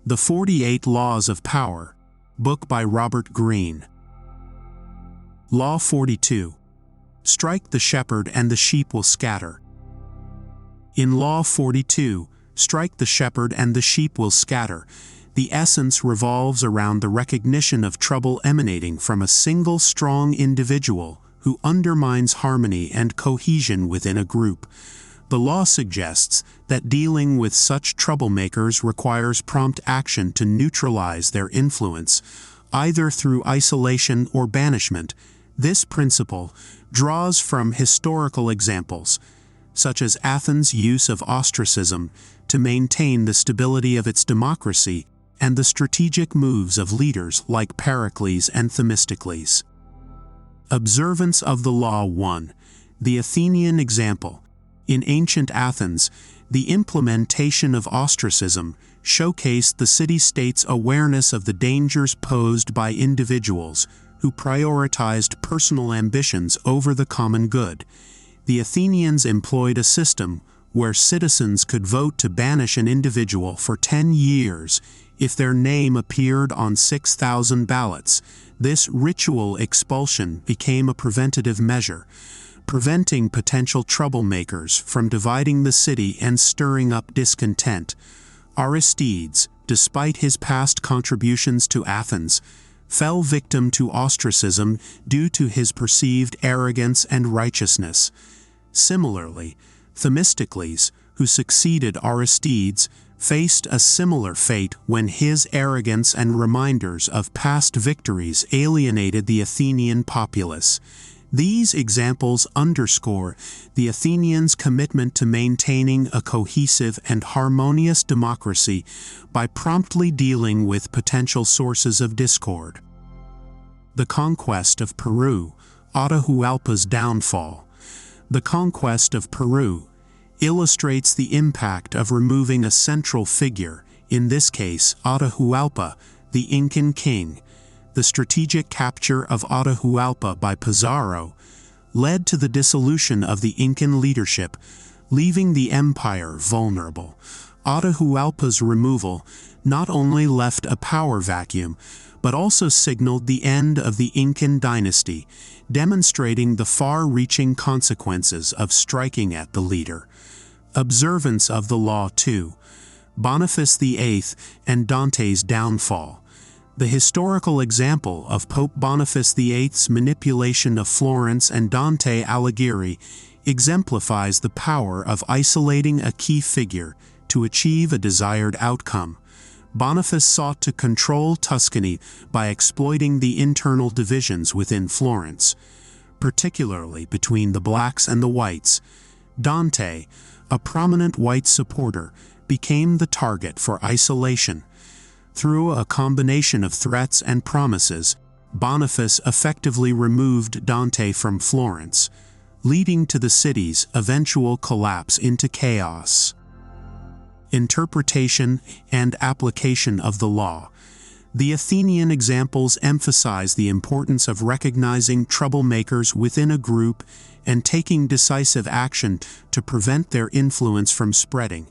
The 48 Laws of Power, book by Robert Greene. Law 42. Strike the shepherd and the sheep will scatter. In Law 42, strike the shepherd and the sheep will scatter, the essence revolves around the recognition of trouble emanating from a single strong individual who undermines harmony and cohesion within a group. The law suggests that dealing with such troublemakers requires prompt action to neutralize their influence, either through isolation or banishment. This principle draws from historical examples, such as Athens' use of ostracism to maintain the stability of its democracy and the strategic moves of leaders like Pericles and Themistocles. Observance of the Law 1. The Athenian example. In ancient Athens, the implementation of ostracism showcased the city-state's awareness of the dangers posed by individuals who prioritized personal ambitions over the common good. The Athenians employed a system where citizens could vote to banish an individual for 10 years if their name appeared on 6,000 ballots. This ritual expulsion became a preventative measure, preventing potential troublemakers from dividing the city and stirring up discontent. Aristides, despite his past contributions to Athens, fell victim to ostracism due to his perceived arrogance and righteousness. Similarly, Themistocles, who succeeded Aristides, faced a similar fate when his arrogance and reminders of past victories alienated the Athenian populace. These examples underscore the Athenians' commitment to maintaining a cohesive and harmonious democracy by promptly dealing with potential sources of discord. The conquest of Peru, Atahualpa's downfall. The conquest of Peru illustrates the impact of removing a central figure, in this case Atahualpa, the Incan king. The strategic capture of Atahualpa by Pizarro led to the dissolution of the Incan leadership, leaving the empire vulnerable. Atahualpa's removal not only left a power vacuum, but also signaled the end of the Incan dynasty, demonstrating the far-reaching consequences of striking at the leader. Observance of the Law 2. Boniface VIII and Dante's downfall. The historical example of Pope Boniface VIII's manipulation of Florence and Dante Alighieri exemplifies the power of isolating a key figure to achieve a desired outcome. Boniface sought to control Tuscany by exploiting the internal divisions within Florence, particularly between the blacks and the whites. Dante, a prominent white supporter, became the target for isolation. Through a combination of threats and promises, Boniface effectively removed Dante from Florence, leading to the city's eventual collapse into chaos. Interpretation and application of the law. The Athenian examples emphasize the importance of recognizing troublemakers within a group and taking decisive action to prevent their influence from spreading.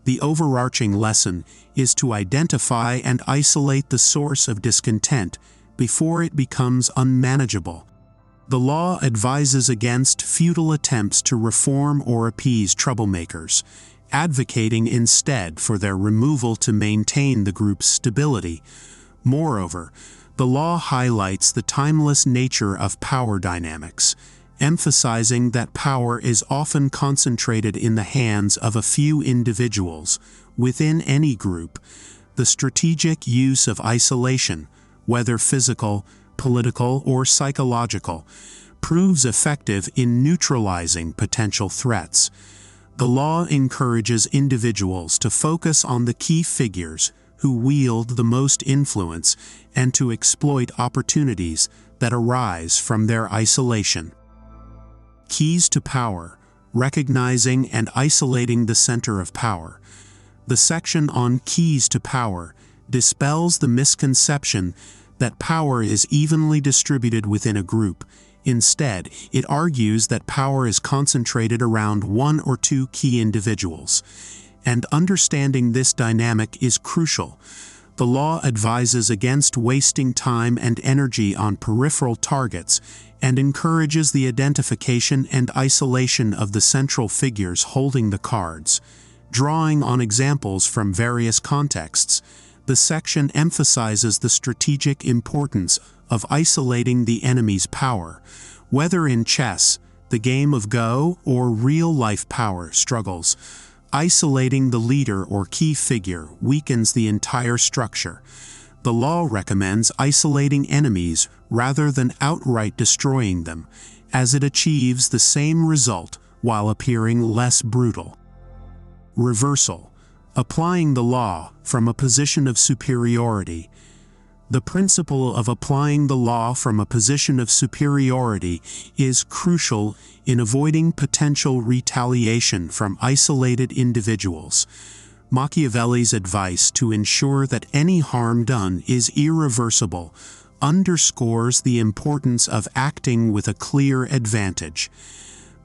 The overarching lesson is to identify and isolate the source of discontent before it becomes unmanageable. The law advises against futile attempts to reform or appease troublemakers, advocating instead for their removal to maintain the group's stability. Moreover, the law highlights the timeless nature of power dynamics, emphasizing that power is often concentrated in the hands of a few individuals. Within any group, the strategic use of isolation, whether physical, political, or psychological, proves effective in neutralizing potential threats. The law encourages individuals to focus on the key figures who wield the most influence and to exploit opportunities that arise from their isolation. Keys to power: recognizing and isolating the center of power. The section on keys to power dispels the misconception that power is evenly distributed within a group. Instead, it argues that power is concentrated around one or two key individuals. And understanding this dynamic is crucial. The law advises against wasting time and energy on peripheral targets and encourages the identification and isolation of the central figures holding the cards. Drawing on examples from various contexts, the section emphasizes the strategic importance of isolating the enemy's power, whether in chess, the game of Go, or real-life power struggles. Isolating the leader or key figure weakens the entire structure. The law recommends isolating enemies rather than outright destroying them, as it achieves the same result while appearing less brutal. Reversal. Applying the law from a position of superiority. The principle of applying the law from a position of superiority is crucial in avoiding potential retaliation from isolated individuals. Machiavelli's advice to ensure that any harm done is irreversible underscores the importance of acting with a clear advantage.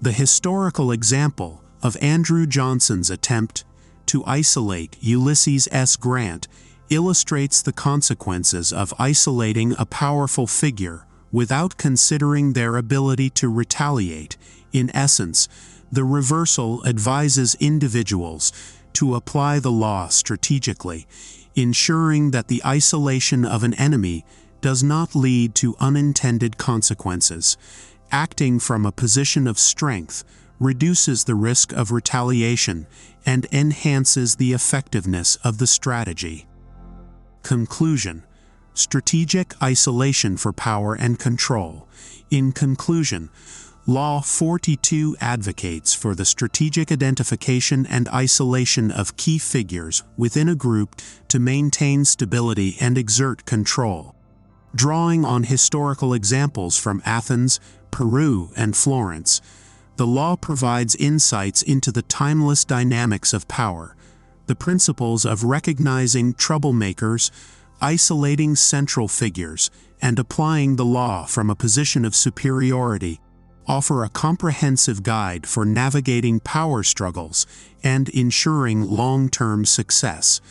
The historical example of Andrew Johnson's attempt to isolate Ulysses S. Grant illustrates the consequences of isolating a powerful figure without considering their ability to retaliate. In essence, the reversal advises individuals to apply the law strategically, ensuring that the isolation of an enemy does not lead to unintended consequences. Acting from a position of strength reduces the risk of retaliation and enhances the effectiveness of the strategy. Conclusion. Strategic isolation for power and control. In conclusion, Law 42 advocates for the strategic identification and isolation of key figures within a group to maintain stability and exert control. Drawing on historical examples from Athens, Peru, and Florence, the law provides insights into the timeless dynamics of power. The principles of recognizing troublemakers, isolating central figures, and applying the law from a position of superiority offer a comprehensive guide for navigating power struggles and ensuring long-term success.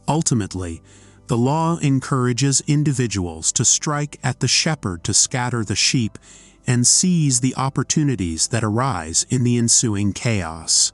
Ultimately, the law encourages individuals to strike at the shepherd to scatter the sheep and seize the opportunities that arise in the ensuing chaos.